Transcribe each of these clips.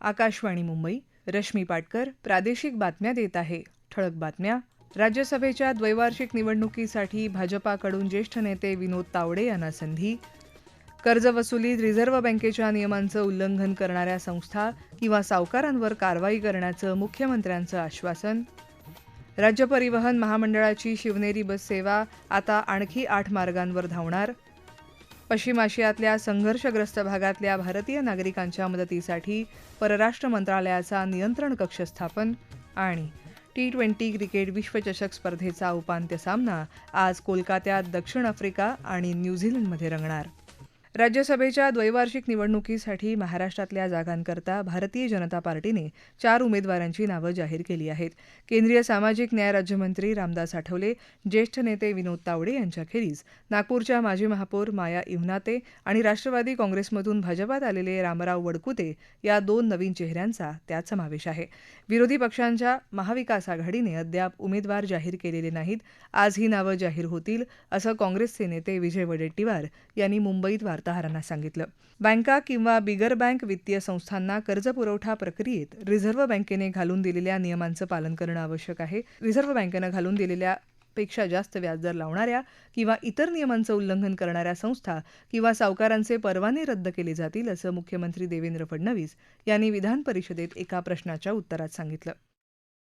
आकाशवाणी मुंबई. रश्मी पाटकर प्रादेशिक बातम्या देत आहे. ठळक बातम्या. राज्यसभेच्या द्वैवार्षिक निवडणुकीसाठी भाजपाकडून ज्येष्ठ नेते विनोद तावडे यांना संधी. कर्जवसुलीत रिझर्व्ह बँकेच्या नियमांचं उल्लंघन करणाऱ्या संस्था किंवा सावकारांवर कारवाई करण्याचं मुख्यमंत्र्यांचं आश्वासन. राज्य परिवहन महामंडळाची शिवनेरी बस सेवा आता आणखी 8 मार्गांवर धावणार. पश्चिम आशियातल्या संघर्षग्रस्त भागातल्या भारतीय नागरिकांच्या मदतीसाठी परराष्ट्र मंत्रालयाचा नियंत्रण कक्ष स्थापन. आणि T20 क्रिकेट विश्वचषक स्पर्धेचा उपांत्य सामना आज कोलकात्यात दक्षिण आफ्रिका आणि न्यूझीलंडमध्ये रंगणार. राज्यसभेच्या द्वैवार्षिक निवडणुकीसाठी महाराष्ट्रातल्या जागांकरता भारतीय जनता पार्टीने 4 उमेदवारांची नावं जाहीर केली आहेत. केंद्रीय सामाजिक न्याय राज्यमंत्री रामदास आठवले, ज्येष्ठ नेते विनोद तावडे यांच्याखेरीज नागपूरच्या माजी महापौर माया इवनाते आणि राष्ट्रवादी काँग्रेसमधून भाजपात आलेले रामराव वडकुते या 2 नवीन चेहऱ्यांचा त्यात समावेश आहे. विरोधी पक्षांच्या महाविकास आघाडीने अद्याप उमेदवार जाहीर केलेले नाहीत. आज ही नावं जाहीर होतील, असं काँग्रेसचे नेते विजय वडेट्टीवार यांनी मुंबईत वार्ताहरांना सांगितलं. बँका किंवा बिगर बँक वित्तीय संस्थांना कर्जपुरवठा प्रक्रियेत रिझर्व्ह बँकेने घालून दिलेल्या नियमांचं पालन करणं आवश्यक आहे. रिझर्व्ह बँकेनं घालून दिलेल्या पेक्षा जास्त व्याजदर लावणाऱ्या किंवा इतर नियमांचं उल्लंघन करणाऱ्या संस्था किंवा सावकारांचे परवाने रद्द केले जातील, असं मुख्यमंत्री देवेंद्र फडणवीस यांनी विधान परिषदेत एका प्रश्नाच्या उत्तरात सांगितलं.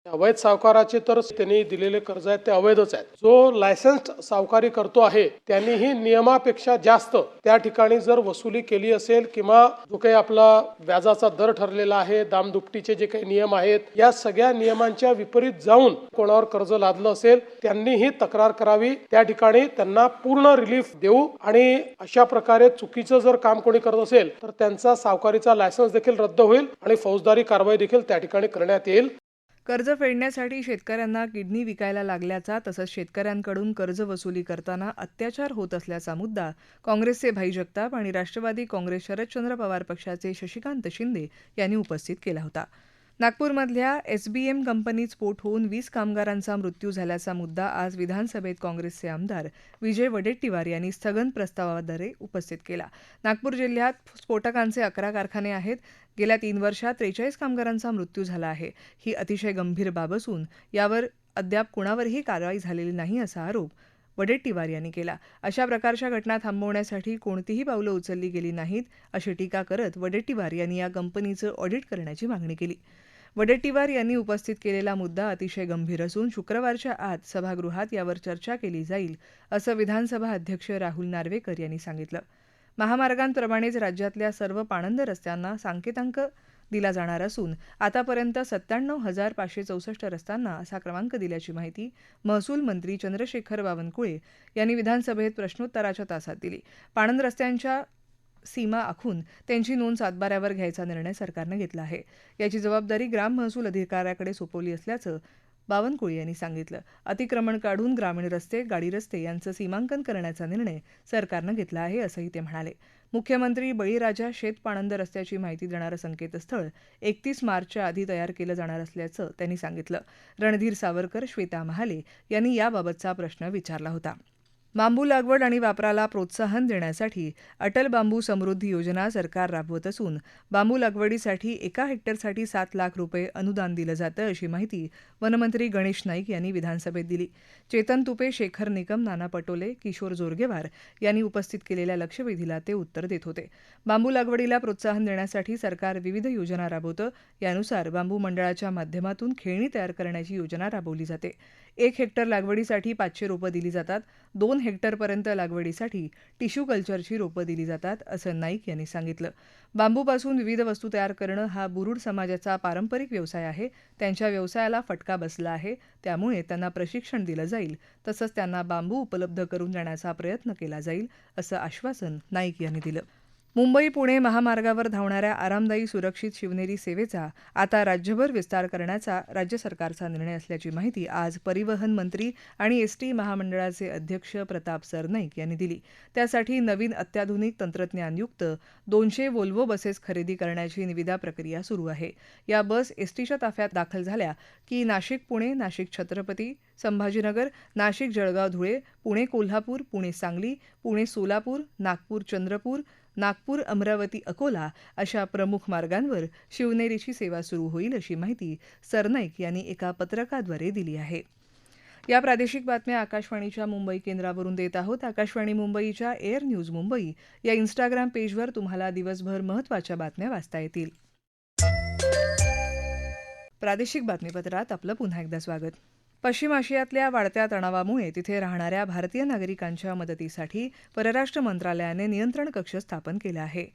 अवैध सावकाराचे तर त्यांनी दिलेले कर्ज आहेत ते अवैधच आहेत. जो लायसन्स्ड सावकारी करतो आहे त्यांनीही नियमापेक्षा जास्त त्या ठिकाणी जर वसुली केली असेल किंवा जो काही आपला व्याजाचा दर ठरलेला आहे, दामदुपटीचे जे काही नियम आहेत, या सगळ्या नियमांच्या विपरीत जाऊन कोणावर कर्ज लादलं असेल त्यांनीही तक्रार करावी. त्या ठिकाणी त्यांना पूर्ण रिलीफ देऊ आणि अशा प्रकारे चुकीचं जर काम कोणी करत असेल तर त्यांचा सावकारीचा लायसन्स देखील रद्द होईल आणि फौजदारी कारवाई देखील त्या ठिकाणी करण्यात येईल. कर्ज फेडण्यासाठी शेतकऱ्यांना किडनी विकायला लागल्याचा तसंच शेतकऱ्यांकडून कर्ज वसुली करताना अत्याचार होत असल्याचा मुद्दा काँग्रेसचे भाई जगताप आणि राष्ट्रवादी काँग्रेस शरदचंद्र पवार पक्षाचे शशिकांत शिंदे यांनी उपस्थित केला होता. नागपूरमधल्या SBM कंपनीत स्फोट होऊन 20 कामगारांचा मृत्यू झाल्याचा मुद्दा आज विधानसभेत काँग्रेसचे आमदार विजय वडेट्टीवार यांनी स्थगन प्रस्तावाद्वारे उपस्थित केला. नागपूर जिल्ह्यात स्फोटकांचे 11 कारखाने आहेत. गेल्या 3 वर्षात 43 कामगारांचा मृत्यू झाला आहे. ही अतिशय गंभीर बाब असून यावर अद्याप कुणावरही कारवाई झालेली नाही, असा आरोप वडेट्टीवार यांनी केला. अशा प्रकारच्या घटना थांबवण्यासाठी कोणतीही पावलं उचलली गेली नाहीत, अशी टीका करत वडेट्टीवार यांनी या कंपनीचं ऑडिट करण्याची मागणी केली. वडेट्टीवार यांनी उपस्थित केलेला मुद्दा अतिशय गंभीर असून शुक्रवारच्या आत सभागृहात यावर चर्चा केली जाईल, असं विधानसभा अध्यक्ष राहुल नार्वेकर यांनी सांगितलं. महामार्गांप्रमाणेच राज्यातल्या सर्व पाणंद रस्त्यांना सांकेतांक दिला जाणार असून आतापर्यंत 97,564 रस्त्यांना असा क्रमांक दिल्याची माहिती महसूल मंत्री चंद्रशेखर बावनकुळे यांनी विधानसभेत प्रश्नोत्तराच्या तासात दिली. पाणंद रस्त्यांच्या सीमा आखून त्यांची नोंद सातबाऱ्यावर घ्यायचा निर्णय सरकारनं घेतला आहे. याची जबाबदारी ग्राम महसूल अधिकाऱ्याकडे सोपवली असल्याचं बावनकुळे यांनी सांगितलं. अतिक्रमण काढून ग्रामीण रस्ते, गाडी रस्ते यांचं सीमांकन करण्याचा निर्णय सरकारनं घेतला आहे, असंही ते म्हणाले. मुख्यमंत्री बळीराजा शेत पाणंद रस्त्याची माहिती देणारं संकेतस्थळ 31 मार्चच्या आधी तयार केलं जाणार असल्याचं त्यांनी सांगितलं. रणधीर सावरकर, श्वेता महाले यांनी याबाबतचा प्रश्न विचारला होता. बांबू लागवड आणि वापराला प्रोत्साहन देण्यासाठी अटल बांबू समृद्धी योजना सरकार राबवत असून बांबू लागवडीसाठी 1 हेक्टरसाठी 7 लाख रुपये अनुदान दिलं जातं, अशी माहिती वनमंत्री गणेश नाईक यांनी विधानसभेत दिली. चेतन तुपे, शेखर निकम, नाना पटोले, किशोर जोरगेवार यांनी उपस्थित केलेल्या लक्षवेधीला ते उत्तर देत होते. बांबू लागवडीला प्रोत्साहन देण्यासाठी सरकार विविध योजना राबवतं. यानुसार बांबू मंडळाच्या माध्यमातून खेळणी तयार करण्याची योजना राबवली जाते. 1 हेक्टर लागवडीसाठी 500 रोपं दिली जातात. 2 हेक्टरपर्यंत लागवडीसाठी टिश्यू कल्चरची रोपं दिली जातात, असं नाईक यांनी सांगितलं. बांबूपासून विविध वस्तू तयार करणं हा बुरुड समाजाचा पारंपरिक व्यवसाय आहे. त्यांच्या व्यवसायाला फटका बसला आहे, त्यामुळे त्यांना प्रशिक्षण दिलं जाईल, तसंच त्यांना बांबू उपलब्ध करून देण्याचा प्रयत्न केला जाईल, असं आश्वासन नाईक यांनी दिलं. मुंबई पुणे महामार्गावर धावणाऱ्या आरामदायी सुरक्षित शिवनेरी सेवेचा आता राज्यभर विस्तार करण्याचा राज्य सरकारचा निर्णय असल्याची माहिती आज परिवहन मंत्री आणि एसटी महामंडळाचे अध्यक्ष प्रताप सरनाईक यांनी दिली. त्यासाठी नवीन अत्याधुनिक तंत्रज्ञानयुक्त 200 व्होल्वो बसेस खरेदी करण्याची निविदा प्रक्रिया सुरू आहे. या बस एसटीच्या ताफ्यात दाखल झाल्या की नाशिक पुणे, नाशिक छत्रपती संभाजीनगर, नाशिक जळगाव धुळे, पुणे कोल्हापूर, पुणे सांगली, पुणे सोलापूर, नागपूर चंद्रपूर, नागपूर, अमरावती, अकोला अशा प्रमुख मार्गांवर शिवनेरीची सेवा सुरू होईल अशी माहिती सरनाईक यांनी एका पत्रकाद्वारे दिली आहे. या प्रादेशिक बातम्या आकाशवाणीच्या मुंबई केंद्रावरून देत आहोत. आकाशवाणी मुंबईच्या एअर न्यूज मुंबई या इन्स्टाग्राम पेजवर तुम्हाला दिवसभर महत्त्वाच्या बातम्या वाचता येतील. प्रादेशिक बातमीपत्रात आपलं पुन्हा एकदा स्वागत. पश्चिम आशियातल्या वाढत्या तणावामुळे तिथे राहणाऱ्या भारतीय नागरिकांच्या मदतीसाठी परराष्ट्र मंत्रालयाने नियंत्रण कक्ष स्थापन केला आहे.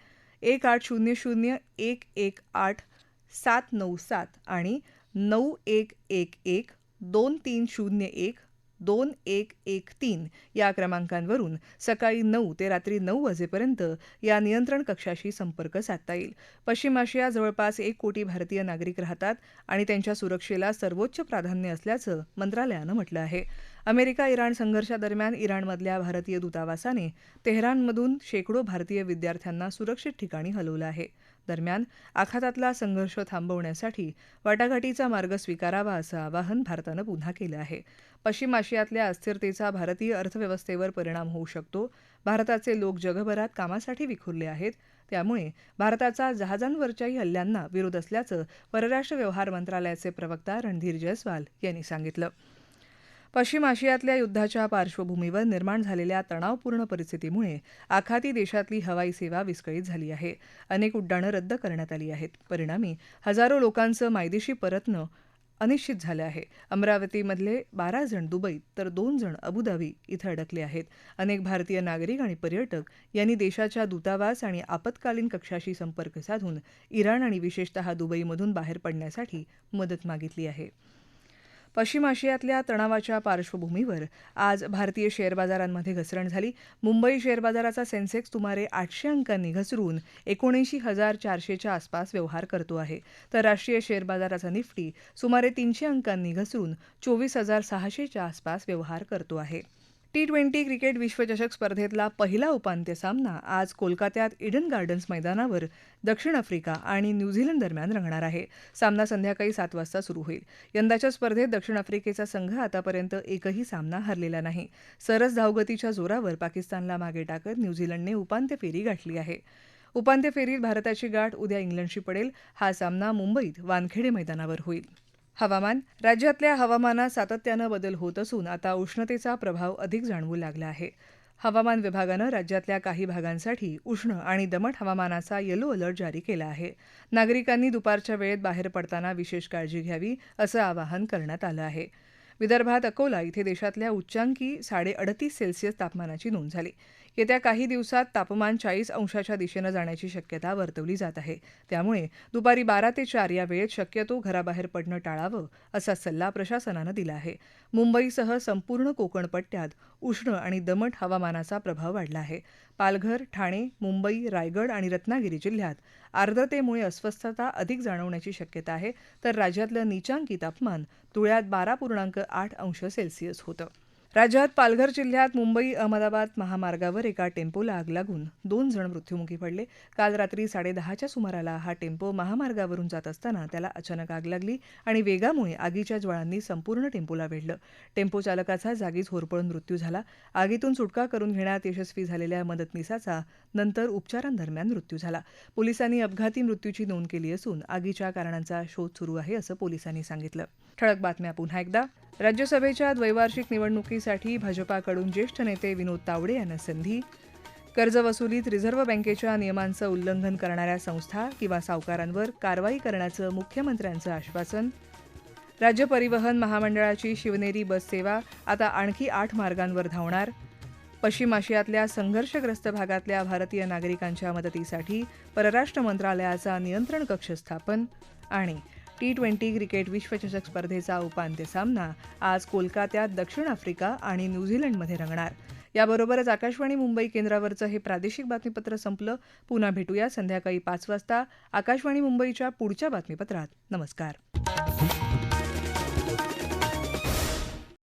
1800-118-797 आणि 9111-2301-2113 या क्रमांकांवरून सकाळी 9 ते रात्री 9 वाजेपर्यंत या नियंत्रण कक्षाशी संपर्क साधता येईल. पश्चिम आशियात जवळपास 1 कोटी भारतीय नागरिक राहतात आणि त्यांच्या सुरक्षेला सर्वोच्च प्राधान्य असल्याचं मंत्रालयानं म्हटलं आहे. अमेरिका इराण संघर्षादरम्यान इराणमधल्या भारतीय दूतावासाने तेहरानमधून शेकडो भारतीय विद्यार्थ्यांना सुरक्षित ठिकाणी हलवलं आहे. दरम्यान आखातातला संघर्ष थांबवण्यासाठी वाटाघाटीचा मार्ग स्वीकारावा असं आवाहन भारतानं पुन्हा केलं आहे. पश्चिम आशियातल्या अस्थिरतेचा भारतीय अर्थव्यवस्थेवर परिणाम होऊ शकतो. भारताचे लोक जगभरात कामासाठी विखुरले आहेत. त्यामुळे भारताचा जहाजांवरच्याही हल्ल्यांना विरोध असल्याचं परराष्ट्र व्यवहार मंत्रालयाचे प्रवक्ता रणधीर जयस्वाल यांनी सांगितलं. पश्चिम आशियातल्या युद्धाच्या पार्श्वभूमीवर निर्माण झालेल्या तणावपूर्ण परिस्थितीमुळे आखाती देशातली हवाई सेवा विस्कळीत झाली आहे. अनेक उड्डाणं रद्द करण्यात आली आहेत. परिणामी हजारो लोकांचं मायदेशी परतणं अनिश्चित झालं आहे. अमरावतीमधले 12 जण दुबईत तर 2 जण अबुधाबी इथं अडकले आहेत. अनेक भारतीय नागरिक आणि पर्यटक यांनी देशाच्या दूतावास आणि आपत्कालीन कक्षाशी संपर्क साधून इराण आणि विशेषतः दुबईमधून बाहेर पडण्यासाठी मदत मागितली आहे. पश्चिम आशियातल्या तणावाच्या पार्श्वभूमीवर आज भारतीय शेअर बाजारांमध्ये घसरण झाली. मुंबई शेअर बाजाराचा सेन्सेक्स सुमारे 800 अंकांनी घसरून 79,400च्या आसपास व्यवहार करतो आहे. तर राष्ट्रीय शेअर बाजाराचा निफ्टी सुमारे 300 अंकांनी घसरून 24,600च्या आसपास व्यवहार करतो आहे. T20 क्रिकेट विश्वचषक स्पर्धेतला पहिला उपांत्य सामना आज कोलकात्यात इडन गार्डन्स मैदानावर दक्षिण आफ्रिका आणि न्यूझीलंड दरम्यान रंगणार आहे. सामना संध्याकाळी 7 वाजता सुरू होईल. यंदाच्या स्पर्धेत दक्षिण आफ्रिकेचा संघ आतापर्यंत एकही सामना हरलेला नाही. सरस धावगतीच्या जोरावर पाकिस्तानला मागे टाकत न्यूझीलंडने उपांत्य फेरी गाठली आहे. उपांत्य फेरीत भारताची गाठ उद्या इंग्लंडशी पडेल. हा सामना मुंबईत वानखेडे मैदानावर होईल. हवामान. राज्यातल्या हवामानात सातत्यानं बदल होत असून आता उष्णतेचा प्रभाव अधिक जाणवू लागला आहे. हवामान विभागानं राज्यातल्या काही भागांसाठी उष्ण आणि दमट हवामानाचा येलो अलर्ट जारी केला आहे. नागरिकांनी दुपारच्या वेळेत बाहेर पडताना विशेष काळजी घ्यावी असं आवाहन करण्यात आलं आहे. विदर्भात अकोला इथे देशातल्या उच्चांकी 38.5 सेल्सिअस तापमानाची नोंद झाली. येत्या काही दिवसात तापमान 40 अंशाच्या दिशेनं जाण्याची शक्यता वर्तवली जात आहे. त्यामुळे दुपारी 12 ते 4 या वेळेत शक्यतो घराबाहेर पडणं टाळावं असा सल्ला प्रशासनानं दिला आहे. मुंबईसह संपूर्ण कोकण पट्ट्यात उष्ण आणि दमट हवामानाचा प्रभाव वाढला आहे. पालघर, ठाणे, मुंबई, रायगड आणि रत्नागिरी जिल्ह्यात आर्द्रतेमुळे अस्वस्थता अधिक जाणवण्याची शक्यता आहे. तर राज्यातलं नीचांकी तापमान धुळ्यात 12.8 अंश सेल्सिअस होतं. राज्यात पालघर जिल्ह्यात मुंबई अहमदाबाद महामार्गावर एका टेम्पोला आग लागून 2 जण मृत्युमुखी पडले. काल रात्री 10:30च्या सुमाराला हा टेम्पो महामार्गावरून जात असताना त्याला अचानक आग लागली आणि वेगामुळे आगीच्या ज्वाळांनी संपूर्ण टेम्पोला वेढलं. टेम्पो चालकाचा जागीच होरपळून मृत्यू झाला. आगीतून सुटका करून घेण्यात यशस्वी झालेल्या मदतनीसाचा नंतर उपचारांदरम्यान मृत्यू झाला. पोलिसांनी अपघाती मृत्यूची नोंद केली असून आगीच्या कारणांचा शोध सुरू आहे असं पोलिसांनी सांगितलं. ठळक बातम्या पुन्हा एकदा. राज्यसभेच्या द्वैवार्षिक निवडणुकीसाठी भाजपाकडून ज्येष्ठ नेते विनोद तावडे यांना संधी. कर्जवसुलीत रिझर्व्ह बँकेच्या नियमांचं उल्लंघन करणाऱ्या संस्था किंवा सावकारांवर कारवाई करण्याचं मुख्यमंत्र्यांचं आश्वासन. राज्य परिवहन महामंडळाची शिवनेरी बस सेवा आता आणखी 8 मार्गांवर धावणार. पश्चिम आशियातल्या संघर्षग्रस्त भागातल्या भारतीय नागरिकांच्या मदतीसाठी परराष्ट्र मंत्रालयाचा नियंत्रण कक्ष स्थापन. आणि T20 क्रिकेट विश्वचषक स्पर्धेचा उपांत्य सामना आज कोलकात्यात दक्षिण आफ्रिका आणि न्यूझीलंडमध्ये रंगणार. याबरोबरच आकाशवाणी मुंबई केंद्रावरचं हे प्रादेशिक बातमीपत्र संपलं. पुन्हा भेटूया संध्याकाळी 5 वाजता आकाशवाणी मुंबईच्या पुढच्या बातमीपत्रात. नमस्कार.